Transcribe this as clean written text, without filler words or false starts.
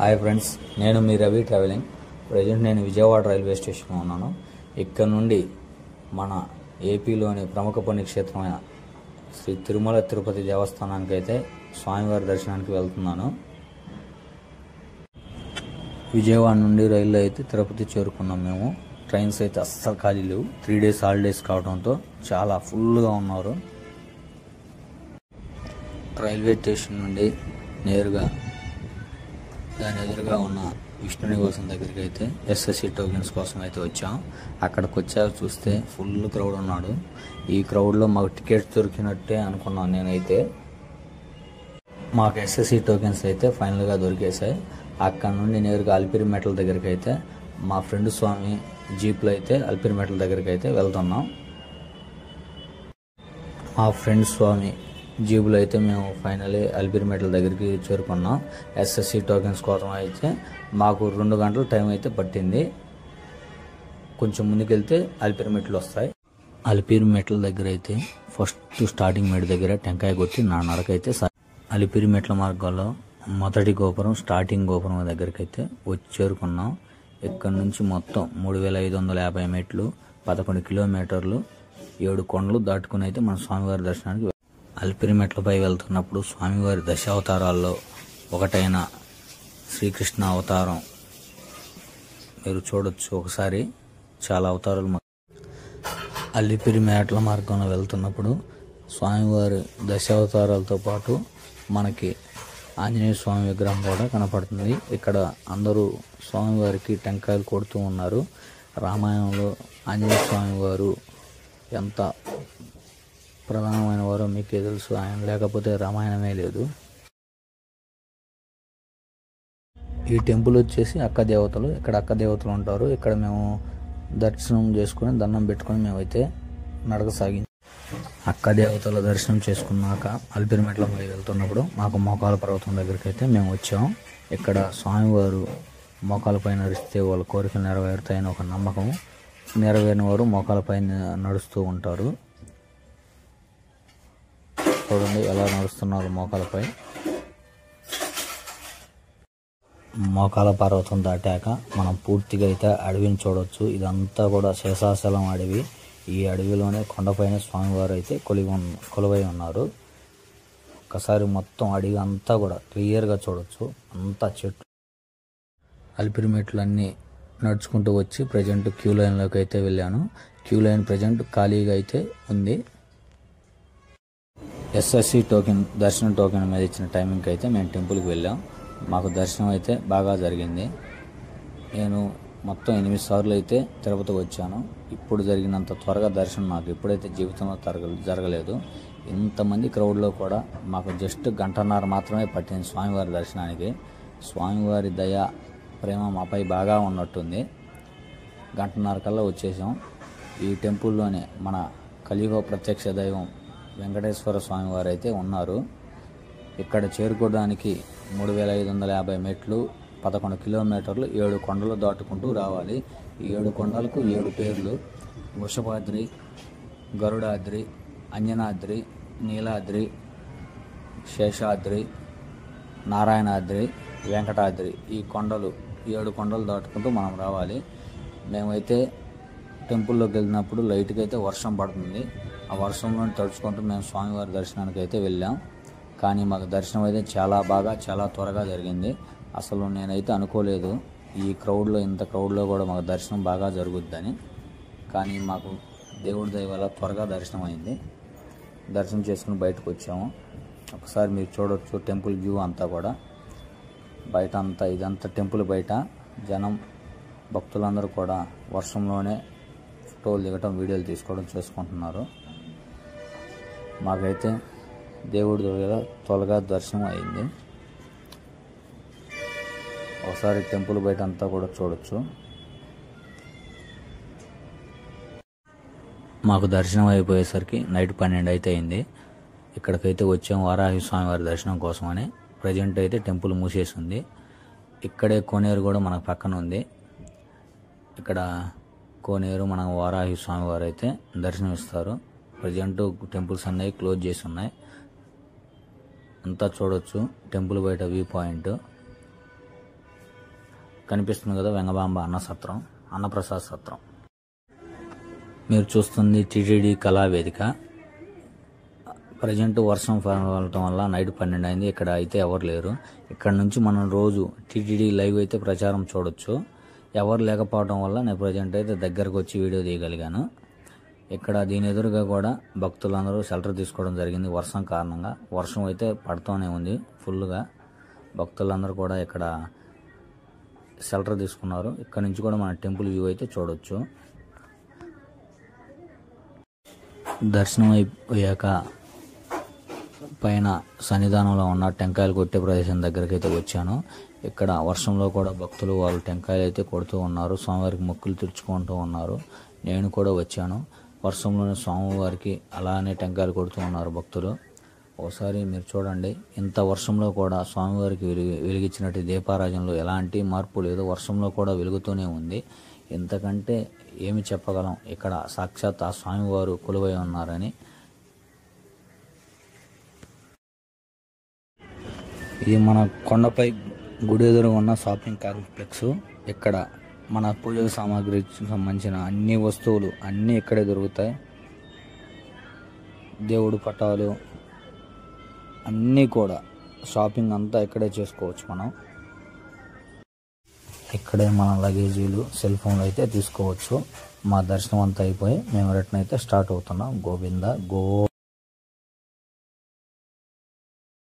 Hi friends, నేను మీ Ravi travelling. Present నేను Vijayawada railway స్టేషన్లో ఉన్నాను. ఇక్కడ నుండి మన ఏపీలోని ప్రముఖ పుణ్యక్షేత్రమైన శ్రీ తిరుమల తిరుపతి దేవస్థానానికి అయితే స్వామివారి దర్శనానికి వెళ్తున్నాను. విజయవాడ నుండి రైల్లో అయితే తిరుపతి చేరుకున్నాం మేము. ట్రైన్స్ అయితే అస్సలు ఖాళీ లేవు. 3 days హాలిడేస్ కావడంతో చాలా ఫుల్గా ఉన్నారు. రైల్వే స్టేషన్ నుండి నేరుగా దాని ఎదురుగా ఉన్న విష్ణు నివాసం దగ్గరికి అయితే ఎస్ఎస్సి టోకెన్స్ కోసం అయితే వచ్చాం. అక్కడికి వచ్చాక చూస్తే ఫుల్ క్రౌడ్ ఉన్నాడు. ఈ క్రౌడ్లో మాకు టికెట్స్ దొరికినట్టే అనుకున్నాను నేనైతే. మాకు ఎస్ఎస్సి టోకెన్స్ అయితే ఫైనల్గా దొరికేసాయి. అక్కడ నుండి నేరుగా అలిపిరి మెట్ల దగ్గరికి అయితే మా ఫ్రెండ్ స్వామి జీప్లో అయితే అలిపిరి మెట్ల దగ్గరికి అయితే వెళ్తున్నాం. మా ఫ్రెండ్ స్వామి జీబులో అయితే మేము ఫైనలీ అలిపిరి మెట్ల దగ్గరికి చేరుకున్నాం. ఎస్ఎస్సి టోకెన్స్ కోసం అయితే మాకు 2 గంటల టైం అయితే పట్టింది. కొంచెం ముందుకెళ్తే అలిపిరి మెట్లు వస్తాయి. అలిపిరి మెట్ల దగ్గర అయితే ఫస్ట్ స్టార్టింగ్ మెట్ దగ్గర టెంకాయ కొట్టి నా నడకైతే అలిపిరి మెట్ల మార్గంలో మొదటి గోపురం స్టార్టింగ్ గోపురం దగ్గరికి అయితే వచ్చి చేరుకున్నాం. ఇక్కడ నుంచి మొత్తం 3550 మెట్లు, 11 కిలోమీటర్లు, 7 కొండలు దాటుకుని అయితే మన స్వామివారి దర్శనానికి అలిపిరి మెట్లపై వెళ్తున్నప్పుడు స్వామివారి దశావతారాల్లో ఒకటైన శ్రీకృష్ణ అవతారం మీరు చూడొచ్చు. ఒకసారి చాలా అవతారాలు. అలిపిరి మెట్ల మార్గంలో వెళ్తున్నప్పుడు స్వామివారి దశావతారాలతో పాటు మనకి ఆంజనేయ స్వామి విగ్రహం కూడా కనపడుతుంది. ఇక్కడ అందరూ స్వామివారికి టెంకాయలు కొడుతూ ఉన్నారు. రామాయణంలో ఆంజనేయ స్వామి వారు ఎంత ప్రధానమైన వారో మీకే తెలుసు. ఆయన లేకపోతే రామాయణమే లేదు. ఈ టెంపుల్ వచ్చేసి అక్క దేవతలు. ఇక్కడ అక్క దేవతలు ఉంటారు. ఇక్కడ మేము దర్శనం చేసుకుని దండం పెట్టుకుని మేమైతే నడక సాగించాం. అక్క దేవతల దర్శనం చేసుకున్నాక అలిపిరి మెట్లపై వెళ్తున్నప్పుడు మాకు మోకాల పర్వతం దగ్గరికి అయితే మేము వచ్చాం. ఇక్కడ స్వామివారు మోకాలపై నడిస్తే వాళ్ళ కోరికలు నెరవేరుతాయని ఒక నమ్మకం. నెరవేరిన వారు మోకాలపై నడుస్తూ ఉంటారు. చూడండి ఎలా నడుస్తున్నారు మోకాలపై. మోకాల పర్వతం దాటాక మనం పూర్తిగా అయితే అడవిని చూడవచ్చు. ఇదంతా కూడా శేషాచలం అడవి. ఈ అడవిలోనే కొండపైన స్వామివారు అయితే కొలువై ఉన్నారు. ఒకసారి మొత్తం అడవి అంతా కూడా క్లియర్గా చూడొచ్చు. అంతా చెట్లు. అలిపిరి మెట్లు అన్నీ నడుచుకుంటూ వచ్చి ప్రజెంట్ క్యూ లైన్లోకి అయితే వెళ్ళాను. క్యూ లైన్ ప్రజెంట్ ఖాళీగా అయితే ఉంది. ఎస్ఎస్సి దర్శనం టోకెన్ మీద ఇచ్చిన టైమింగ్కి అయితే మేము టెంపుల్కి వెళ్ళాం. మాకు దర్శనం అయితే బాగా జరిగింది. నేను మొత్తం 8 సార్లు అయితే తిరుపతికి వచ్చాను. ఇప్పుడు జరిగినంత త్వరగా దర్శనం నాకు ఎప్పుడైతే జీవితంలో జరగలేదు. ఇంతమంది క్రౌడ్లో కూడా మాకు జస్ట్ 1.5 గంట మాత్రమే పట్టింది స్వామివారి దర్శనానికి. స్వామివారి దయ ప్రేమ మాపై బాగా ఉన్నట్టుంది. 1.5 గంట కల్లా వచ్చేసాం. ఈ టెంపుల్లోనే మన కలియుగ ప్రత్యక్ష దైవం వెంకటేశ్వర స్వామివారు అయితే ఉన్నారు. ఇక్కడ చేరుకోవడానికి 3550 మెట్లు, 11 కిలోమీటర్లు, 7 కొండలు దాటుకుంటూ రావాలి. ఈ 7 కొండలకు 7 పేర్లు: వృషభాద్రి, గరుడాద్రి, అంజనాద్రి, నీలాద్రి, శేషాద్రి, నారాయణాద్రి, వెంకటాద్రి. ఈ కొండలు 7 కొండలు దాటుకుంటూ మనం రావాలి. మేమైతే టెంపుల్లోకి వెళ్ళినప్పుడు లైట్గా అయితే వర్షం పడుతుంది. ఆ వర్షంలో తడుచుకుంటూ మేము స్వామివారి దర్శనానికి అయితే వెళ్ళాం. కానీ మాకు దర్శనం అయితే చాలా త్వరగా జరిగింది. అసలు నేనైతే అనుకోలేదు ఈ క్రౌడ్లో, ఇంత క్రౌడ్లో కూడా మాకు దర్శనం బాగా జరుగుద్దని. కానీ మాకు దేవుడి దయ వల్ల త్వరగా దర్శనం అయింది. దర్శనం చేసుకుని బయటకు వచ్చాము. ఒకసారి మీరు చూడవచ్చు టెంపుల్ వ్యూ అంతా కూడా. బయట అంతా ఇదంతా టెంపుల్ బయట జనం భక్తులందరూ కూడా వర్షంలోనే ఫోటోలు దిగటం, వీడియోలు తీసుకోవడం చేసుకుంటున్నారు. మాకైతే దేవుడి దగ్గర త్వరగా దర్శనం అయింది. ఒకసారి టెంపుల్ బయట అంతా కూడా చూడొచ్చు. మాకు దర్శనం అయిపోయేసరికి నైట్ 12 అయితే అయింది. ఇక్కడికైతే వచ్చాము వారాహి స్వామివారి దర్శనం కోసమని. ప్రజెంట్ అయితే టెంపుల్ మూసేసింది. ఇక్కడే కోనేరు కూడా మనకు పక్కన ఉంది. ఇక్కడ కోనేరు మన వారాహి స్వామివారు అయితే దర్శనం ఇస్తారు. ప్రజెంట్ టెంపుల్స్ అన్నీ క్లోజ్ చేసి ఉన్నాయి. అంతా చూడొచ్చు టెంపుల్ బయట వ్యూ పాయింట్. కనిపిస్తుంది కదా వెంగబాంబ అన్నప్రసాద్ సత్రం. మీరు చూస్తుంది టీటీడీ కళావేదిక. ప్రజెంట్ వర్షం పడటం వల్ల నైట్ 12 అయింది. ఇక్కడ అయితే ఎవరు లేరు. ఇక్కడ నుంచి మనం రోజు టీటీడీ లైవ్ అయితే ప్రచారం చూడొచ్చు. ఎవరు లేకపోవడం వల్ల నేను ప్రజెంట్ అయితే దగ్గరకు వచ్చి వీడియో తీయగలిగాను. ఇక్కడ దీని ఎదురుగా కూడా భక్తులందరూ షెల్టర్ తీసుకోవడం జరిగింది. వర్షం కారణంగా వర్షం అయితే పడుతూనే ఉంది ఫుల్గా. భక్తులందరూ కూడా ఇక్కడ షెల్టర్ తీసుకున్నారు. ఇక్కడ నుంచి కూడా మన టెంపుల్ వ్యూ అయితే చూడొచ్చు. దర్శనం అయిపోయాక పైన సన్నిధానంలో ఉన్న టెంకాయలు కొట్టే ప్రదేశం దగ్గరికి అయితే వచ్చాను. ఇక్కడ వర్షంలో కూడా భక్తులు వాళ్ళు టెంకాయలు అయితే కొడుతూ ఉన్నారు. స్వామివారికి మొక్కులు తీర్చుకుంటూ ఉన్నారు. నేను కూడా వచ్చాను. వర్షంలోనే స్వామివారికి అలానే టెంకాయలు కొడుతూ ఉన్నారు భక్తులు. ఒకసారి మీరు చూడండి, ఇంత వర్షంలో కూడా స్వామివారికి వెలిగించినట్టు దీపారాజనలో ఎలాంటి మార్పు లేదు. వర్షంలో కూడా వెలుగుతూనే ఉంది. ఇంతకంటే ఏమి చెప్పగలం? ఇక్కడ సాక్షాత్ ఆ స్వామివారు కొలువై ఉన్నారని. ఇది మన కొండపై గుడి ఎదురు ఉన్న షాపింగ్ కాంప్లెక్స్. ఇక్కడ మన పూజ సామాగ్రికి సంబంధించిన అన్ని వస్తువులు అన్నీ ఇక్కడే దొరుకుతాయి. దేవుడు పటాలు అన్నీ కూడా షాపింగ్ అంతా ఇక్కడే చేసుకోవచ్చు మనం. ఇక్కడే మన లగేజీలు సెల్ ఫోన్లు అయితే తీసుకోవచ్చు. మా దర్శనం అంతా అయిపోయి మేము రిటర్న్ అయితే స్టార్ట్ అవుతున్నాం. గోవింద గో.